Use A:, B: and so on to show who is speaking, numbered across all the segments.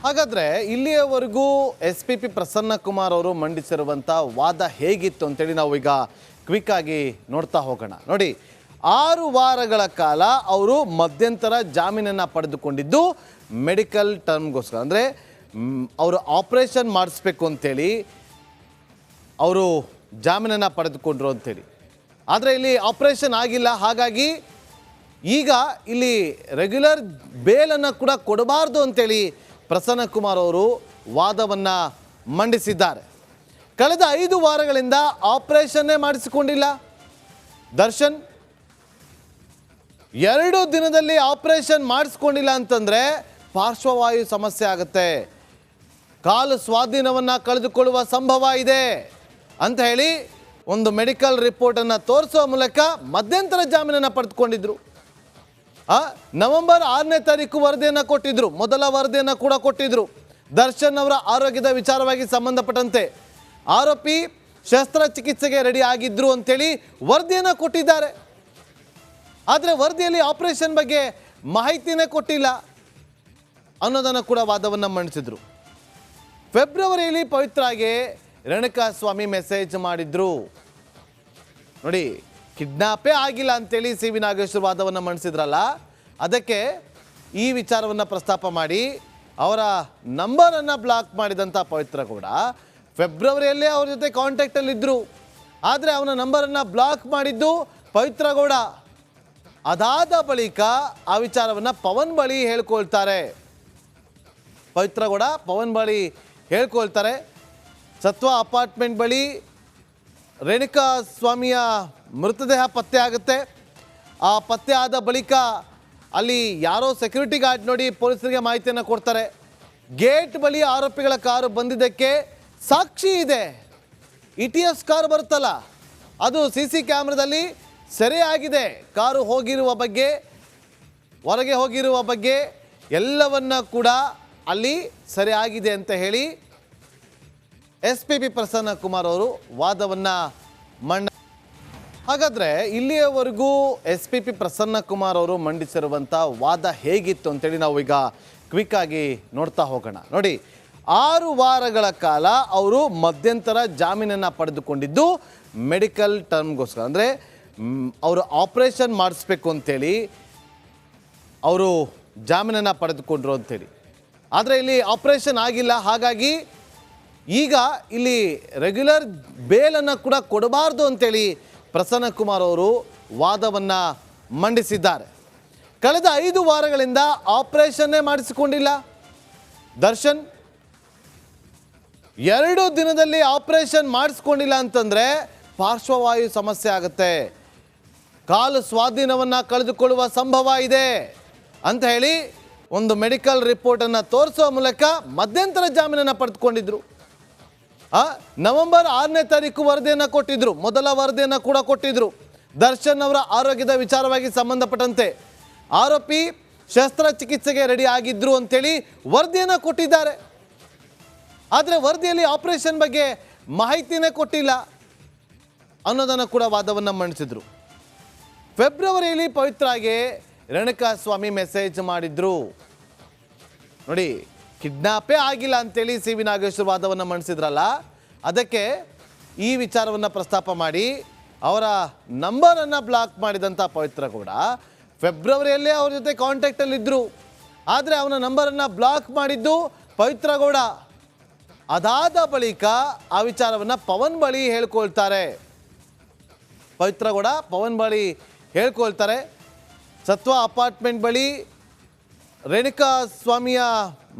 A: ಹಾಗಾದರೆ ಇಲ್ಲಿಯವರೆಗೂ SP ಪ್ರಸನ್ನ ಕುಮಾರ್ ಅವರು ಮಂಡಿಸಿರುವಂಥ ವಾದ ಹೇಗಿತ್ತು ಅಂತೇಳಿ ನಾವು ಈಗ ಕ್ವಿಕ್ ಆಗಿ ನೋಡ್ತಾ ಹೋಗೋಣ. ನೋಡಿ, 6 ವಾರಗಳ ಕಾಲ ಅವರು ಮಧ್ಯಂತರ ಜಾಮೀನನ್ನು ಪಡೆದುಕೊಂಡಿದ್ದು ಮೆಡಿಕಲ್ ಟರ್ಮ್ಗೋಸ್ಕರ, ಅಂದರೆ ಅವರು ಆಪರೇಷನ್ ಮಾಡಿಸ್ಬೇಕು ಅಂತೇಳಿ ಅವರು ಜಾಮೀನನ್ನು ಪಡೆದುಕೊಂಡ್ರು ಅಂತೇಳಿ. ಆದರೆ ಇಲ್ಲಿ ಆಪರೇಷನ್ ಆಗಿಲ್ಲ, ಹಾಗಾಗಿ ಈಗ ಇಲ್ಲಿ ರೆಗ್ಯುಲರ್ ಬೇಲನ್ನು ಕೂಡ ಕೊಡಬಾರ್ದು ಅಂತೇಳಿ ಪ್ರಸನ್ನ ಕುಮಾರ್ ಅವರು ವಾದವನ್ನು ಮಂಡಿಸಿದ್ದಾರೆ. ಕಳೆದ 5 ವಾರಗಳಿಂದ ಆಪರೇಷನ್ನೇ ಮಾಡಿಸಿಕೊಂಡಿಲ್ಲ ದರ್ಶನ್. 2 ದಿನದಲ್ಲಿ ಆಪರೇಷನ್ ಮಾಡಿಸ್ಕೊಂಡಿಲ್ಲ ಅಂತಂದರೆ ಪಾರ್ಶ್ವವಾಯು ಸಮಸ್ಯೆ ಆಗುತ್ತೆ, ಕಾಲು ಸ್ವಾಧೀನವನ್ನು ಕಳೆದುಕೊಳ್ಳುವ ಸಂಭವ ಇದೆ ಅಂತ ಹೇಳಿ ಒಂದು ಮೆಡಿಕಲ್ ರಿಪೋರ್ಟನ್ನು ತೋರಿಸುವ ಮೂಲಕ ಮಧ್ಯಂತರ ಜಾಮೀನನ್ನು ಪಡೆದುಕೊಂಡಿದ್ರು. ನವೆಂಬರ್ 6ನೇ ತಾರೀಕು ವರದಿಯನ್ನು ಕೊಟ್ಟಿದ್ರು, ಮೊದಲ ವರದಿಯನ್ನು ಕೂಡ ಕೊಟ್ಟಿದ್ರು. ದರ್ಶನ್ ಅವರ ಆರೋಗ್ಯದ ವಿಚಾರವಾಗಿ ಸಂಬಂಧಪಟ್ಟಂತೆ ಆರೋಪಿ ಶಸ್ತ್ರಚಿಕಿತ್ಸೆಗೆ ರೆಡಿ ಆಗಿದ್ರು ಅಂತೇಳಿ ವರದಿಯನ್ನು ಕೊಟ್ಟಿದ್ದಾರೆ. ಆದರೆ ವರದಿಯಲ್ಲಿ ಆಪರೇಷನ್ ಬಗ್ಗೆ ಮಾಹಿತಿನೇ ಕೊಟ್ಟಿಲ್ಲ ಅನ್ನೋದನ್ನು ಕೂಡ ವಾದವನ್ನು ಮಂಡಿಸಿದ್ರು. ಫೆಬ್ರವರಿಯಲ್ಲಿ ಪವಿತ್ರಾಗೆ ರೇಣುಕಾಸ್ವಾಮಿ ಮೆಸೇಜ್ ಮಾಡಿದ್ರು. ನೋಡಿ, ಕಿಡ್ನಾಪೇ ಆಗಿಲ್ಲ ಅಂತೇಳಿ CV ನಾಗೇಶ್ವರ್ ವಾದವನ್ನು ಮಂಡಿಸಿದ್ರಲ್ಲ, ಅದಕ್ಕೆ ಈ ವಿಚಾರವನ್ನು ಪ್ರಸ್ತಾಪ ಮಾಡಿ ಅವರ ನಂಬರನ್ನು ಬ್ಲಾಕ್ ಮಾಡಿದಂಥ ಪವಿತ್ರ ಕೂಡ ಫೆಬ್ರವರಿಯಲ್ಲೇ ಅವ್ರ ಜೊತೆ ಕಾಂಟ್ಯಾಕ್ಟಲ್ಲಿದ್ದರು. ಆದರೆ ಅವನ ನಂಬರನ್ನು ಬ್ಲಾಕ್ ಮಾಡಿದ್ದು ಪವಿತ್ರ ಗೌಡ. ಅದಾದ ಬಳಿಕ ಆ ವಿಚಾರವನ್ನು ಪವನ್ ಬಳಿ ಹೇಳ್ಕೊಳ್ತಾರೆ. ಪವಿತ್ರ ಗೌಡ ಪವನ್ ಬಳಿ ಹೇಳ್ಕೊಳ್ತಾರೆ. ಸತ್ವ ಅಪಾರ್ಟ್ಮೆಂಟ್ ಬಳಿ ರೇಣುಕಾ ಸ್ವಾಮಿಯ ಮೃತದೇಹ ಪತ್ತೆ ಆಗುತ್ತೆ. ಆ ಪತ್ತೆ ಆದ ಬಳಿಕ ಅಲ್ಲಿ ಯಾರೋ ಸೆಕ್ಯೂರಿಟಿ ಗಾರ್ಡ್ ನೋಡಿ ಪೊಲೀಸರಿಗೆ ಮಾಹಿತಿಯನ್ನು ಕೊಡ್ತಾರೆ. ಗೇಟ್ ಬಳಿ ಆರೋಪಿಗಳ ಕಾರು ಬಂದಿದ್ದಕ್ಕೆ ಸಾಕ್ಷಿ ಇದೆ. ETS ಕಾರು ಬರುತ್ತಲ್ಲ, ಅದು CC ಕ್ಯಾಮ್ರಾದಲ್ಲಿ ಸೆರೆಯಾಗಿದೆ. ಕಾರು ಹೋಗಿರುವ ಬಗ್ಗೆ, ಹೊರಗೆ ಹೋಗಿರುವ ಬಗ್ಗೆ ಎಲ್ಲವನ್ನ ಕೂಡ ಅಲ್ಲಿ ಸರಿಯಾಗಿದೆ ಅಂತ ಹೇಳಿ SP ಪ್ರಸನ್ನ ಕುಮಾರ್ ಅವರು ವಾದವನ್ನು ಹಾಗಾದರೆ ಇಲ್ಲಿಯವರೆಗೂ SP ಪ್ರಸನ್ನ ಕುಮಾರ್ ಅವರು ಮಂಡಿಸಿರುವಂಥ ವಾದ ಹೇಗಿತ್ತು ಅಂತೇಳಿ ನಾವು ಈಗ ಕ್ವಿಕ್ ಆಗಿ ನೋಡ್ತಾ ಹೋಗೋಣ. ನೋಡಿ, 6 ವಾರಗಳ ಕಾಲ ಅವರು ಮಧ್ಯಂತರ ಜಾಮೀನನ್ನು ಪಡೆದುಕೊಂಡಿದ್ದು ಮೆಡಿಕಲ್ ಟರ್ಮ್ಗೋಸ್ಕರ, ಅಂದರೆ ಅವರು ಆಪರೇಷನ್ ಮಾಡಿಸ್ಬೇಕು ಅಂತೇಳಿ ಅವರು ಜಾಮೀನನ್ನು ಪಡೆದುಕೊಂಡ್ರು ಅಂತೇಳಿ. ಆದರೆ ಇಲ್ಲಿ ಆಪರೇಷನ್ ಆಗಿಲ್ಲ, ಹಾಗಾಗಿ ಈಗ ಇಲ್ಲಿ ರೆಗ್ಯುಲರ್ ಬೇಲನ್ನು ಕೂಡ ಕೊಡಬಾರ್ದು ಅಂತೇಳಿ ಪ್ರಸನ್ನ ಕುಮಾರ್ ಅವರು ವಾದವನ್ನು ಮಂಡಿಸಿದ್ದಾರೆ. ಕಳೆದ 5 ವಾರಗಳಿಂದ ಆಪರೇಷನ್ನೇ ಮಾಡಿಸಿಕೊಂಡಿಲ್ಲ ದರ್ಶನ್. 2 ದಿನದಲ್ಲಿ ಆಪರೇಷನ್ ಮಾಡಿಸ್ಕೊಂಡಿಲ್ಲ ಅಂತಂದರೆ ಪಾರ್ಶ್ವವಾಯು ಸಮಸ್ಯೆ ಆಗುತ್ತೆ, ಕಾಲು ಸ್ವಾಧೀನವನ್ನು ಕಳೆದುಕೊಳ್ಳುವ ಸಂಭವ ಇದೆ ಅಂತ ಹೇಳಿ ಒಂದು ಮೆಡಿಕಲ್ ರಿಪೋರ್ಟನ್ನು ತೋರಿಸುವ ಮೂಲಕ ಮಧ್ಯಂತರ ಜಾಮೀನನ್ನು ಪಡೆದುಕೊಂಡಿದ್ರು. ನವೆಂಬರ್ 6ನೇ ತಾರೀಕು ವರದಿಯನ್ನು ಕೊಟ್ಟಿದ್ರು, ಮೊದಲ ವರದಿಯನ್ನು ಕೂಡ ಕೊಟ್ಟಿದ್ರು. ದರ್ಶನ್ ಅವರ ಆರೋಗ್ಯದ ವಿಚಾರವಾಗಿ ಸಂಬಂಧಪಟ್ಟಂತೆ ಆರೋಪಿ ಶಸ್ತ್ರಚಿಕಿತ್ಸೆಗೆ ರೆಡಿ ಆಗಿದ್ರು ಅಂತೇಳಿ ವರದಿಯನ್ನು ಕೊಟ್ಟಿದ್ದಾರೆ. ಆದರೆ ವರದಿಯಲ್ಲಿ ಆಪರೇಷನ್ ಬಗ್ಗೆ ಮಾಹಿತಿನೇ ಕೊಟ್ಟಿಲ್ಲ ಅನ್ನೋದನ್ನು ಕೂಡ ವಾದವನ್ನು ಮಂಡಿಸಿದ್ರು. ಫೆಬ್ರವರಿಯಲ್ಲಿ ಪವಿತ್ರಾಗೆ ರೇಣುಕಾಸ್ವಾಮಿ ಮೆಸೇಜ್ ಮಾಡಿದ್ರು. ನೋಡಿ, ಕಿಡ್ನಾಪೇ ಆಗಿಲ್ಲ ಅಂತೇಳಿ CV ನಾಗೇಶ್ವರ್ ವಾದವನ್ನು ಮಂಡಿಸಿದ್ರಲ್ಲ, ಅದಕ್ಕೆ ಈ ವಿಚಾರವನ್ನು ಪ್ರಸ್ತಾಪ ಮಾಡಿ ಅವರ ನಂಬರನ್ನು ಬ್ಲಾಕ್ ಮಾಡಿದಂಥ ಪವಿತ್ರ ಕೂಡ ಫೆಬ್ರವರಿಯಲ್ಲೇ ಅವ್ರ ಜೊತೆ ಕಾಂಟ್ಯಾಕ್ಟಲ್ಲಿದ್ದರು. ಆದರೆ ಅವನ ನಂಬರನ್ನು ಬ್ಲಾಕ್ ಮಾಡಿದ್ದು ಪವಿತ್ರ ಗೌಡ. ಅದಾದ ಬಳಿಕ ಆ ವಿಚಾರವನ್ನು ಪವನ್ ಬಳಿ ಹೇಳ್ಕೊಳ್ತಾರೆ. ಪವಿತ್ರ ಗೌಡ ಪವನ್ ಬಳಿ ಹೇಳ್ಕೊಳ್ತಾರೆ. ಸತ್ವ ಅಪಾರ್ಟ್ಮೆಂಟ್ ಬಳಿ ರೇಣುಕಾ ಸ್ವಾಮಿಯ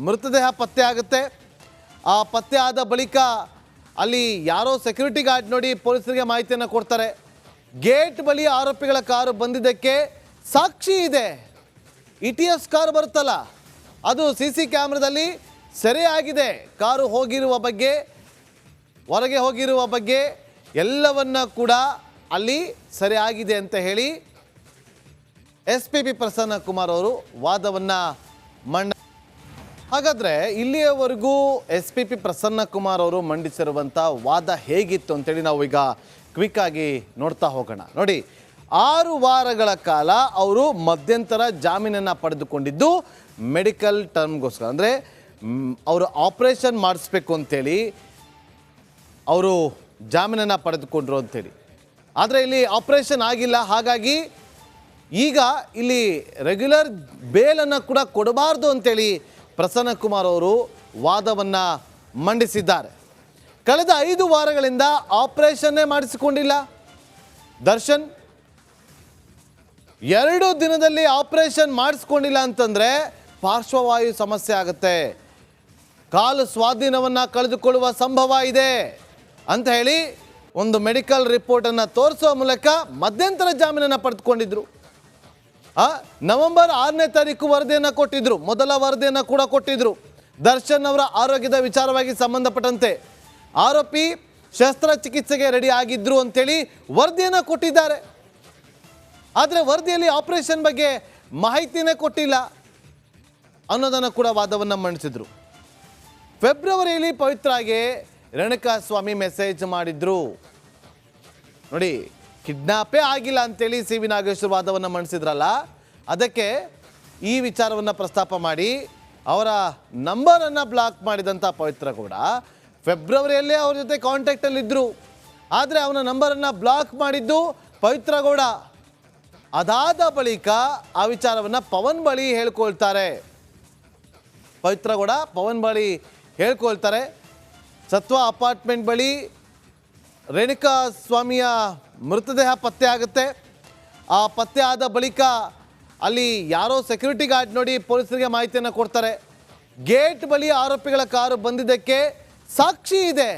A: ಮೃತದೇಹ ಪತ್ತೆ ಆಗುತ್ತೆ. ಆ ಪತ್ತೆ ಆದ ಬಳಿಕ ಅಲ್ಲಿ ಯಾರೋ ಸೆಕ್ಯೂರಿಟಿ ಗಾರ್ಡ್ ನೋಡಿ ಪೊಲೀಸರಿಗೆ ಮಾಹಿತಿಯನ್ನು ಕೊಡ್ತಾರೆ. ಗೇಟ್ ಬಳಿ ಆರೋಪಿಗಳ ಕಾರು ಬಂದಿದ್ದಕ್ಕೆ ಸಾಕ್ಷಿ ಇದೆ. ETS ಕಾರು ಬರುತ್ತಲ್ಲ, ಅದು CC ಕ್ಯಾಮ್ರಾದಲ್ಲಿ ಸೆರೆಯಾಗಿದೆ. ಕಾರು ಹೋಗಿರುವ ಬಗ್ಗೆ, ಹೊರಗೆ ಹೋಗಿರುವ ಬಗ್ಗೆ ಎಲ್ಲವನ್ನ ಕೂಡ ಅಲ್ಲಿ ಸರಿಯಾಗಿದೆ ಅಂತ ಹೇಳಿ SP ಪ್ರಸನ್ನ ಕುಮಾರ್ ಅವರು ವಾದವನ್ನು ಹಾಗಾದರೆ ಇಲ್ಲಿಯವರೆಗೂ SP ಪ್ರಸನ್ನ ಕುಮಾರ್ ಅವರು ಮಂಡಿಸಿರುವಂಥ ವಾದ ಹೇಗಿತ್ತು ಅಂತೇಳಿ ನಾವು ಈಗ ಕ್ವಿಕ್ ಆಗಿ ನೋಡ್ತಾ ಹೋಗೋಣ. ನೋಡಿ, 6 ವಾರಗಳ ಕಾಲ ಅವರು ಮಧ್ಯಂತರ ಜಾಮೀನನ್ನು ಪಡೆದುಕೊಂಡಿದ್ದು ಮೆಡಿಕಲ್ ಟರ್ಮ್ಗೋಸ್ಕರ, ಅಂದರೆ ಅವರು ಆಪರೇಷನ್ ಮಾಡಿಸ್ಬೇಕು ಅಂತೇಳಿ ಅವರು ಜಾಮೀನನ್ನು ಪಡೆದುಕೊಂಡ್ರು ಅಂತೇಳಿ. ಆದರೆ ಇಲ್ಲಿ ಆಪರೇಷನ್ ಆಗಿಲ್ಲ, ಹಾಗಾಗಿ ಈಗ ಇಲ್ಲಿ ರೆಗ್ಯುಲರ್ ಬೇಲನ್ನು ಕೂಡ ಕೊಡಬಾರ್ದು ಅಂತೇಳಿ ಪ್ರಸನ್ನ ಕುಮಾರ್ ಅವರು ವಾದವನ್ನು ಮಂಡಿಸಿದ್ದಾರೆ. ಕಳೆದ 5 ವಾರಗಳಿಂದ ಆಪರೇಷನ್ನೇ ಮಾಡಿಸಿಕೊಂಡಿಲ್ಲ ದರ್ಶನ್. 2 ದಿನದಲ್ಲಿ ಆಪರೇಷನ್ ಮಾಡಿಸ್ಕೊಂಡಿಲ್ಲ ಅಂತಂದರೆ ಪಾರ್ಶ್ವವಾಯು ಸಮಸ್ಯೆ ಆಗುತ್ತೆ, ಕಾಲು ಸ್ವಾಧೀನವನ್ನು ಕಳೆದುಕೊಳ್ಳುವ ಸಂಭವ ಇದೆ ಅಂತ ಹೇಳಿ ಒಂದು ಮೆಡಿಕಲ್ ರಿಪೋರ್ಟನ್ನು ತೋರಿಸುವ ಮೂಲಕ ಮಧ್ಯಂತರ ಜಾಮೀನನ್ನು ಪಡೆದುಕೊಂಡಿದ್ರು. ನವೆಂಬರ್ 6ನೇ ತಾರೀಕು ವರದಿಯನ್ನು ಕೊಟ್ಟಿದ್ರು, ಮೊದಲ ವರದಿಯನ್ನು ಕೂಡ ಕೊಟ್ಟಿದ್ರು. ದರ್ಶನ್ ಅವರ ಆರೋಗ್ಯದ ವಿಚಾರವಾಗಿ ಸಂಬಂಧಪಟ್ಟಂತೆ ಆರೋಪಿ ಶಸ್ತ್ರಚಿಕಿತ್ಸೆಗೆ ರೆಡಿ ಆಗಿದ್ರು ಅಂತೇಳಿ ವರದಿಯನ್ನು ಕೊಟ್ಟಿದ್ದಾರೆ. ಆದರೆ ವರದಿಯಲ್ಲಿ ಆಪರೇಷನ್ ಬಗ್ಗೆ ಮಾಹಿತಿನೇ ಕೊಟ್ಟಿಲ್ಲ ಅನ್ನೋದನ್ನು ಕೂಡ ವಾದವನ್ನು ಮಂಡಿಸಿದ್ರು. ಫೆಬ್ರವರಿಯಲ್ಲಿ ಪವಿತ್ರಾಗೆ ರೇಣುಕಾಸ್ವಾಮಿ ಮೆಸೇಜ್ ಮಾಡಿದ್ರು. ನೋಡಿ, ಕಿಡ್ನಾಪೇ ಆಗಿಲ್ಲ ಅಂತೇಳಿ ಸಿ ವಿ ನಾಗೇಶ್ವರ್ ವಾದವನ್ನು ಮಂಡಿಸಿದ್ರಲ್ಲ, ಅದಕ್ಕೆ ಈ ವಿಚಾರವನ್ನು ಪ್ರಸ್ತಾಪ ಮಾಡಿ ಅವರ ನಂಬರನ್ನು ಬ್ಲಾಕ್ ಮಾಡಿದಂಥ ಪವಿತ್ರ ಗೌಡ ಫೆಬ್ರವರಿಯಲ್ಲೇ ಅವ್ರ ಜೊತೆ ಕಾಂಟ್ಯಾಕ್ಟಲ್ಲಿದ್ದರು. ಆದರೆ ಅವನ ನಂಬರನ್ನು ಬ್ಲಾಕ್ ಮಾಡಿದ್ದು ಪವಿತ್ರ ಗೌಡ. ಅದಾದ ಬಳಿಕ ಆ ವಿಚಾರವನ್ನು ಪವನ್ ಬಳಿ ಹೇಳ್ಕೊಳ್ತಾರೆ. ಪವಿತ್ರ ಗೌಡ ಪವನ್ ಬಳಿ ಹೇಳ್ಕೊಳ್ತಾರೆ. ಸತ್ವ ಅಪಾರ್ಟ್ಮೆಂಟ್ ಬಳಿ ರೇಣುಕಾ ಸ್ವಾಮಿಯ ಮೃತದೇಹ ಪತ್ತೆ ಆಗುತ್ತೆ. ಆ ಪತ್ತೆ ಆದ ಬಳಿಕ ಅಲ್ಲಿ ಯಾರೋ ಸೆಕ್ಯೂರಿಟಿ ಗಾರ್ಡ್ ನೋಡಿ ಪೊಲೀಸರಿಗೆ ಮಾಹಿತಿಯನ್ನು ಕೊಡ್ತಾರೆ. ಗೇಟ್ ಬಳಿ ಆರೋಪಿಗಳ ಕಾರು ಬಂದಿದ್ದಕ್ಕೆ ಸಾಕ್ಷಿ ಇದೆ.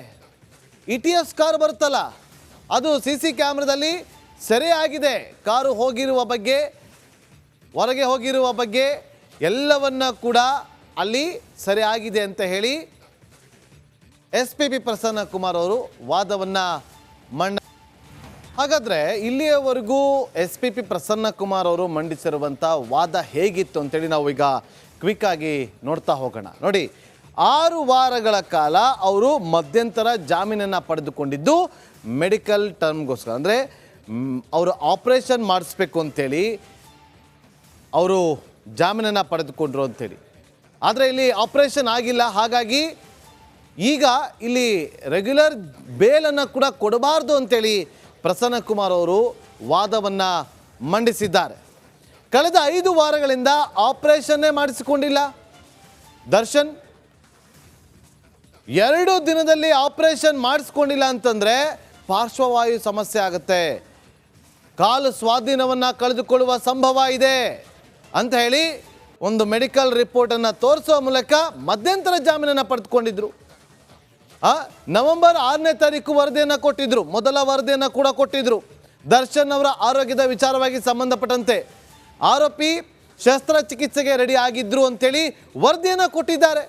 A: ETS ಕಾರು ಬರುತ್ತಲ್ಲ, ಅದು CC ಕ್ಯಾಮ್ರಾದಲ್ಲಿ ಸೆರೆಯಾಗಿದೆ. ಕಾರು ಹೋಗಿರುವ ಬಗ್ಗೆ, ಹೊರಗೆ ಹೋಗಿರುವ ಬಗ್ಗೆ ಎಲ್ಲವನ್ನ ಕೂಡ ಅಲ್ಲಿ ಸರಿಯಾಗಿದೆ ಅಂತ ಹೇಳಿ SPP ಪ್ರಸನ್ನ ಕುಮಾರ್ ಅವರು ವಾದವನ್ನು ಹಾಗಾದರೆ ಇಲ್ಲಿಯವರೆಗೂ SPP ಪ್ರಸನ್ನ ಕುಮಾರ್ ಅವರು ಮಂಡಿಸಿರುವಂಥ ವಾದ ಹೇಗಿತ್ತು ಅಂತೇಳಿ ನಾವು ಈಗ ಕ್ವಿಕ್ಕಾಗಿ ನೋಡ್ತಾ ಹೋಗೋಣ. ನೋಡಿ, 6 ವಾರಗಳ ಕಾಲ ಅವರು ಮಧ್ಯಂತರ ಜಾಮೀನನ್ನು ಪಡೆದುಕೊಂಡಿದ್ದು ಮೆಡಿಕಲ್ ಟರ್ಮ್ಗೋಸ್ಕರ, ಅಂದರೆ ಅವರು ಆಪರೇಷನ್ ಮಾಡಿಸ್ಬೇಕು ಅಂತೇಳಿ ಅವರು ಜಾಮೀನನ್ನು ಪಡೆದುಕೊಂಡ್ರು ಅಂತೇಳಿ. ಆದರೆ ಇಲ್ಲಿ ಆಪರೇಷನ್ ಆಗಿಲ್ಲ, ಹಾಗಾಗಿ ಈಗ ಇಲ್ಲಿ ರೆಗ್ಯುಲರ್ ಬೇಲನ್ನು ಕೂಡ ಕೊಡಬಾರ್ದು ಅಂತೇಳಿ ಪ್ರಸನ್ನ ಕುಮಾರ್ ಅವರು ವಾದವನ್ನು ಮಂಡಿಸಿದ್ದಾರೆ. ಕಳೆದ 5 ವಾರಗಳಿಂದ ಆಪರೇಷನ್ನೇ ಮಾಡಿಸಿಕೊಂಡಿಲ್ಲ ದರ್ಶನ್. 2 ದಿನದಲ್ಲಿ ಆಪರೇಷನ್ ಮಾಡಿಸ್ಕೊಂಡಿಲ್ಲ ಅಂತಂದರೆ ಪಾರ್ಶ್ವವಾಯು ಸಮಸ್ಯೆ ಆಗುತ್ತೆ, ಕಾಲು ಸ್ವಾಧೀನವನ್ನು ಕಳೆದುಕೊಳ್ಳುವ ಸಂಭವ ಇದೆ ಅಂತ ಹೇಳಿ ಒಂದು ಮೆಡಿಕಲ್ ರಿಪೋರ್ಟನ್ನು ತೋರಿಸುವ ಮೂಲಕ ಮಧ್ಯಂತರ ಜಾಮೀನನ್ನು ಪಡೆದುಕೊಂಡಿದ್ರು. ನವೆಂಬರ್ 6ನೇ ತಾರೀಕು ವರದಿಯನ್ನು ಕೊಟ್ಟಿದ್ರು, ಮೊದಲ ವರದಿಯನ್ನು ಕೂಡ ಕೊಟ್ಟಿದ್ರು. ದರ್ಶನ್ ಅವರ ಆರೋಗ್ಯದ ವಿಚಾರವಾಗಿ ಸಂಬಂಧಪಟ್ಟಂತೆ ಆರೋಪಿ ಶಸ್ತ್ರಚಿಕಿತ್ಸೆಗೆ ರೆಡಿ ಆಗಿದ್ರು ಅಂತೇಳಿ ವರದಿಯನ್ನು ಕೊಟ್ಟಿದ್ದಾರೆ.